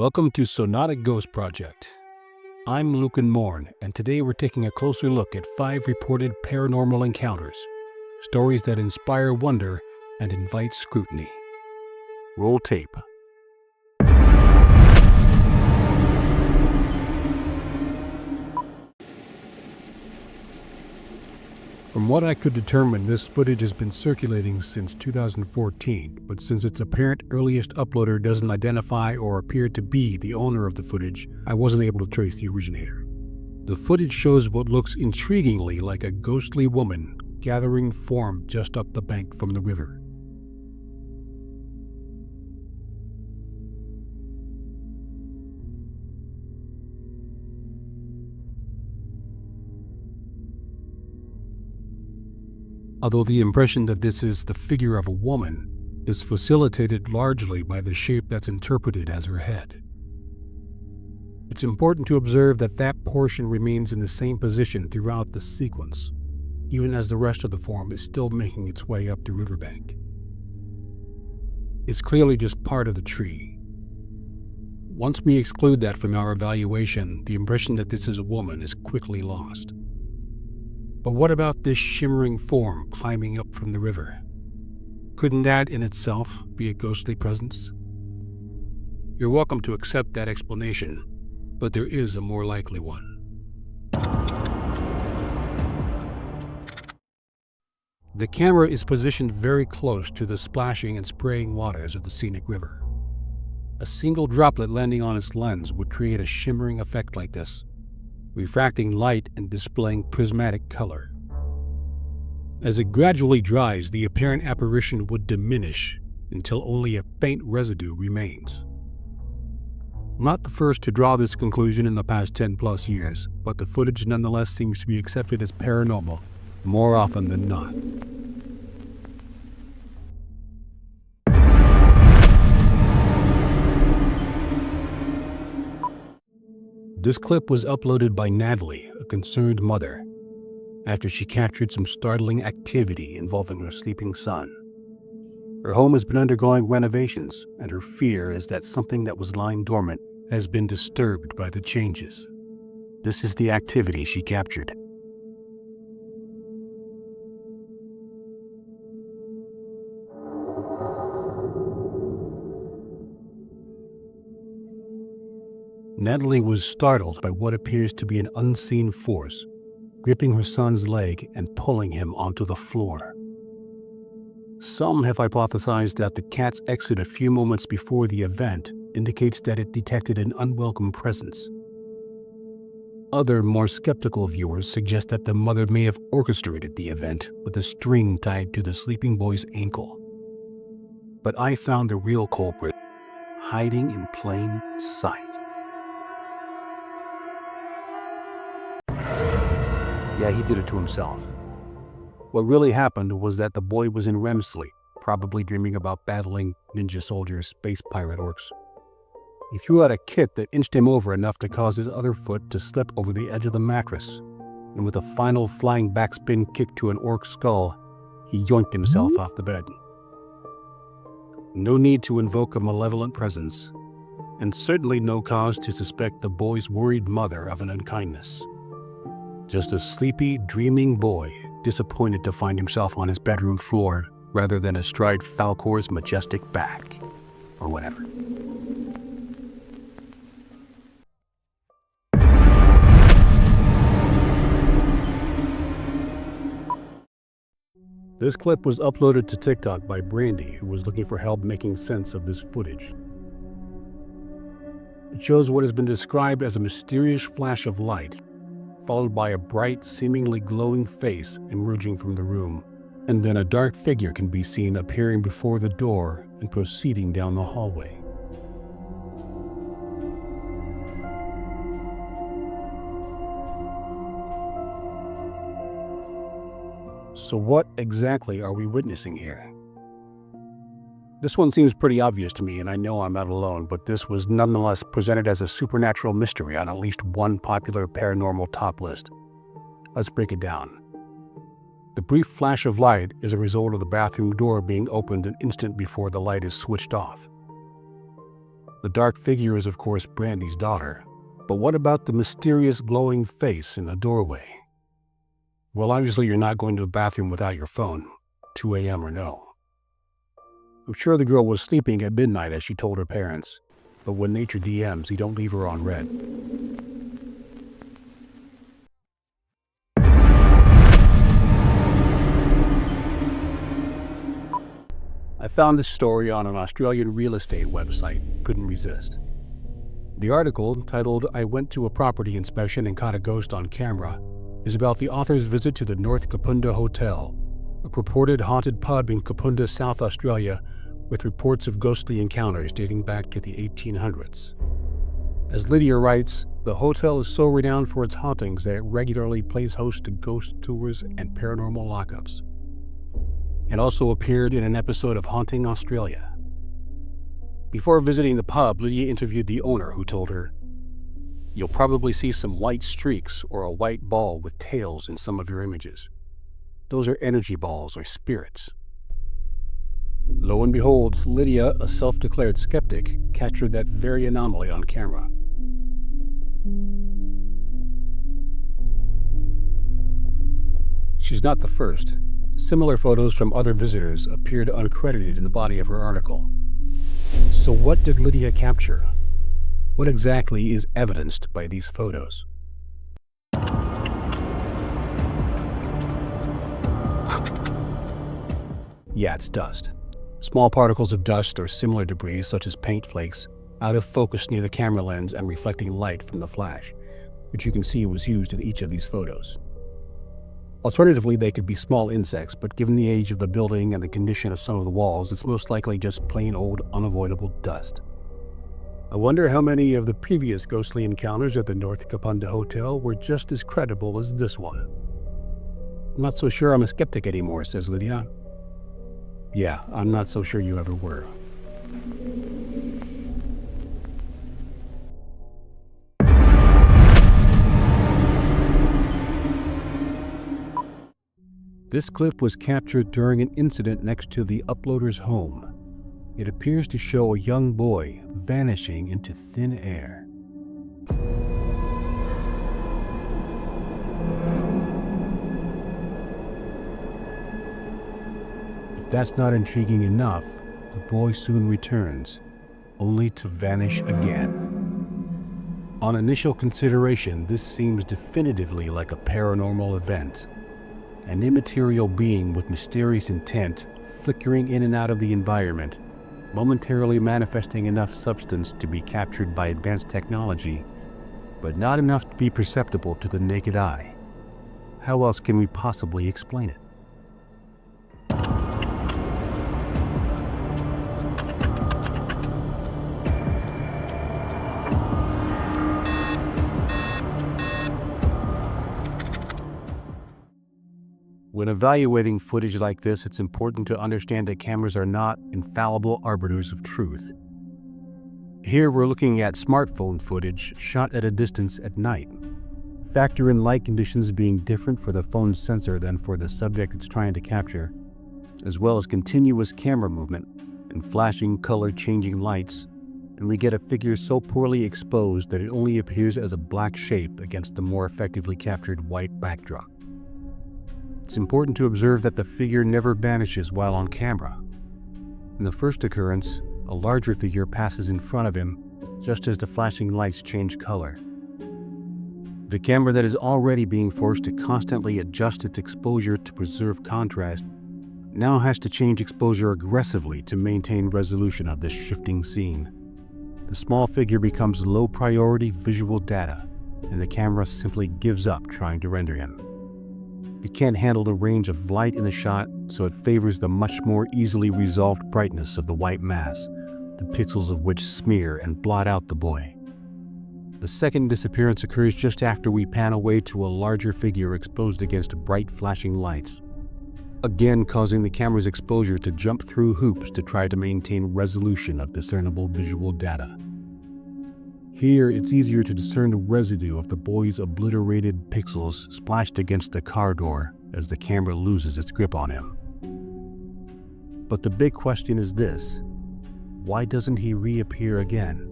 Welcome to Sonatic Ghost Project. I'm Lucan Morn, and today we're taking a closer look at 5 reported paranormal encounters, stories that inspire wonder and invite scrutiny. Roll tape. From what I could determine, this footage has been circulating since 2014, but since its apparent earliest uploader doesn't identify or appear to be the owner of the footage, I wasn't able to trace the originator. The footage shows what looks intriguingly like a ghostly woman gathering form just up the bank from the river. Although the impression that this is the figure of a woman is facilitated largely by the shape that's interpreted as her head. It's important to observe that that portion remains in the same position throughout the sequence, even as the rest of the form is still making its way up the riverbank. It's clearly just part of the tree. Once we exclude that from our evaluation, the impression that this is a woman is quickly lost. But what about this shimmering form climbing up from the river? Couldn't that in itself be a ghostly presence? You're welcome to accept that explanation, but there is a more likely one. The camera is positioned very close to the splashing and spraying waters of the scenic river. A single droplet landing on its lens would create a shimmering effect like this, refracting light and displaying prismatic color. As it gradually dries, the apparent apparition would diminish until only a faint residue remains. I'm not the first to draw this conclusion in the past 10+ years, but the footage nonetheless seems to be accepted as paranormal more often than not. This clip was uploaded by Natalie, a concerned mother, after she captured some startling activity involving her sleeping son. Her home has been undergoing renovations, and her fear is that something that was lying dormant has been disturbed by the changes. This is the activity she captured. Natalie was startled by what appears to be an unseen force, gripping her son's leg and pulling him onto the floor. Some have hypothesized that the cat's exit a few moments before the event indicates that it detected an unwelcome presence. Other, more skeptical viewers suggest that the mother may have orchestrated the event with a string tied to the sleeping boy's ankle. But I found the real culprit hiding in plain sight. Yeah, he did it to himself. What really happened was that the boy was in REM sleep, probably dreaming about battling ninja soldiers, space pirate orcs. He threw out a kick that inched him over enough to cause his other foot to slip over the edge of the mattress, and with a final flying backspin kick to an orc skull, he yoinked himself off the bed. No need to invoke a malevolent presence, and certainly no cause to suspect the boy's worried mother of an unkindness. Just a sleepy, dreaming boy, disappointed to find himself on his bedroom floor rather than astride Falcor's majestic back, or whatever. This clip was uploaded to TikTok by Brandy, who was looking for help making sense of this footage. It shows what has been described as a mysterious flash of light, followed by a bright, seemingly glowing face emerging from the room, and then a dark figure can be seen appearing before the door and proceeding down the hallway. So what exactly are we witnessing here? This one seems pretty obvious to me, and I know I'm not alone, but this was nonetheless presented as a supernatural mystery on at least one popular paranormal top list. Let's break it down. The brief flash of light is a result of the bathroom door being opened an instant before the light is switched off. The dark figure is, of course, Brandy's daughter. But what about the mysterious glowing face in the doorway? Well, obviously you're not going to the bathroom without your phone, 2 a.m. or no. I'm sure the girl was sleeping at midnight as she told her parents, but when nature DMs, you don't leave her on red. I found this story on an Australian real estate website, couldn't resist. The article, titled "I Went to a Property Inspection and Caught a Ghost on Camera," is about the author's visit to the North Kapunda Hotel, a purported haunted pub in Kapunda, South Australia, with reports of ghostly encounters dating back to the 1800s. As Lydia writes, the hotel is so renowned for its hauntings that it regularly plays host to ghost tours and paranormal lockups. It also appeared in an episode of Haunting Australia. Before visiting the pub, Lydia interviewed the owner, who told her, "You'll probably see some white streaks or a white ball with tails in some of your images. Those are energy balls or spirits." Lo and behold, Lydia, a self-declared skeptic, captured that very anomaly on camera. She's not the first. Similar photos from other visitors appeared uncredited in the body of her article. So what did Lydia capture? What exactly is evidenced by these photos? Yeah, it's dust. Small particles of dust or similar debris, such as paint flakes, out of focus near the camera lens and reflecting light from the flash, which you can see was used in each of these photos. Alternatively, they could be small insects, but given the age of the building and the condition of some of the walls, it's most likely just plain old unavoidable dust. I wonder how many of the previous ghostly encounters at the North Kapunda Hotel were just as credible as this one. "I'm not so sure I'm a skeptic anymore," says Lydia. Yeah, I'm not so sure you ever were. This clip was captured during an incident next to the uploader's home. It appears to show a young boy vanishing into thin air. If that's not intriguing enough, the boy soon returns, only to vanish again. On initial consideration, this seems definitively like a paranormal event. An immaterial being with mysterious intent, flickering in and out of the environment, momentarily manifesting enough substance to be captured by advanced technology, but not enough to be perceptible to the naked eye. How else can we possibly explain it? When evaluating footage like this, it's important to understand that cameras are not infallible arbiters of truth. Here we're looking at smartphone footage shot at a distance at night. Factor in light conditions being different for the phone's sensor than for the subject it's trying to capture, as well as continuous camera movement and flashing color-changing lights, and we get a figure so poorly exposed that it only appears as a black shape against the more effectively captured white backdrop. It's important to observe that the figure never vanishes while on camera. In the first occurrence, a larger figure passes in front of him just as the flashing lights change color. The camera that is already being forced to constantly adjust its exposure to preserve contrast now has to change exposure aggressively to maintain resolution of this shifting scene. The small figure becomes low-priority visual data, and the camera simply gives up trying to render him. It can't handle the range of light in the shot, so it favors the much more easily resolved brightness of the white mass, the pixels of which smear and blot out the boy. The second disappearance occurs just after we pan away to a larger figure exposed against bright flashing lights, again causing the camera's exposure to jump through hoops to try to maintain resolution of discernible visual data. Here, it's easier to discern the residue of the boy's obliterated pixels splashed against the car door as the camera loses its grip on him. But the big question is this: why doesn't he reappear again?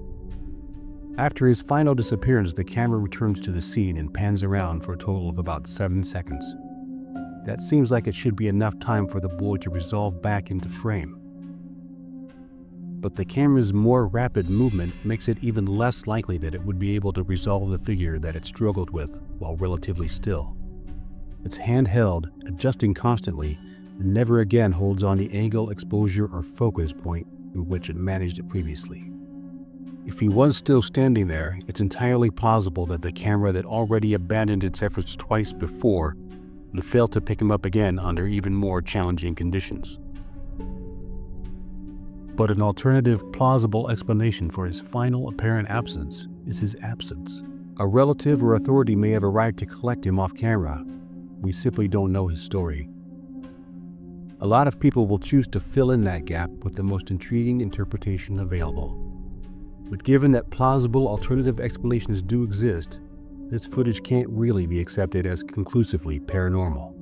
After his final disappearance, the camera returns to the scene and pans around for a total of about 7 seconds. That seems like it should be enough time for the boy to resolve back into frame. But the camera's more rapid movement makes it even less likely that it would be able to resolve the figure that it struggled with while relatively still. It's handheld, adjusting constantly, and never again holds on the angle, exposure, or focus point in which it managed it previously. If he was still standing there, it's entirely plausible that the camera that already abandoned its efforts twice before would fail to pick him up again under even more challenging conditions. But an alternative, plausible explanation for his final apparent absence is his absence. A relative or authority may have arrived to collect him off camera. We simply don't know his story. A lot of people will choose to fill in that gap with the most intriguing interpretation available. But given that plausible alternative explanations do exist, this footage can't really be accepted as conclusively paranormal.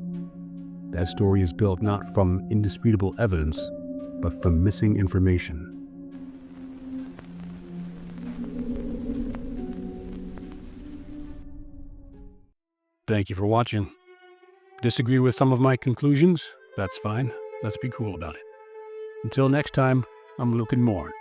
That story is built not from indisputable evidence, but from missing information. Thank you for watching. Disagree with some of my conclusions? That's fine. Let's be cool about it. Until next time, I'm Luke and Moore.